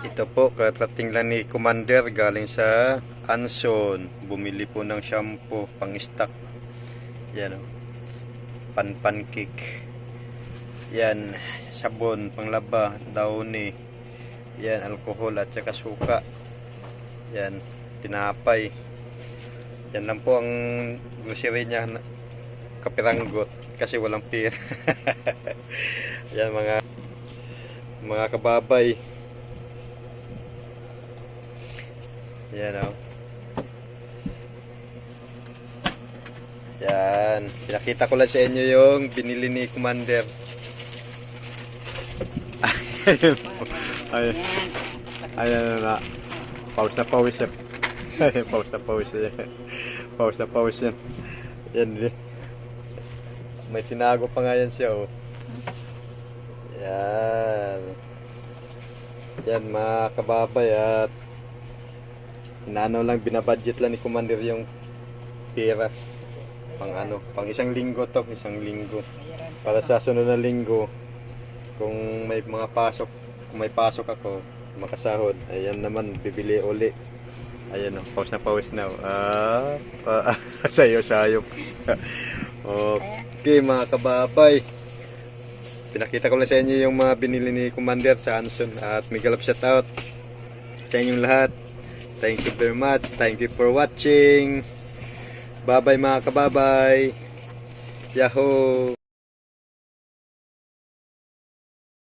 Ito po, karating lang ni Commander galing sa Anson. Bumili po ng shampoo pang stock. Yan o. Pancake. Yan. Sabon, panglaba, downy. Yan, alcohol at saka suka. Yan. Tinapay. Yan lang po ang grocery niya. Kapiranggot. Kasi walang pera. Yan mga kababay. Yan o. Yan. Pinakita ko lang sa inyo yung binili ni Commander. Ayan. Ayan na. Pause na pause yan. Pause na pause yan. Pause na pause yan. Yan. May tinago pa nga yan siya oh. Yan. Yan mga kababay at inaano lang, binabudget lang ni Commander yung pera pang isang linggo to, isang linggo para sa sunod na linggo kung may mga pasok, kung may pasok ako makasahod, ayan naman bibili uli. Ayan o, pause na sayo okay mga kababay, pinakita ko lang sa inyo yung mga binili ni Commander sa Anson at mega love shout out sa inyong lahat. Thank you very much. Thank you for watching. Bye bye mga kababay. Yahoo!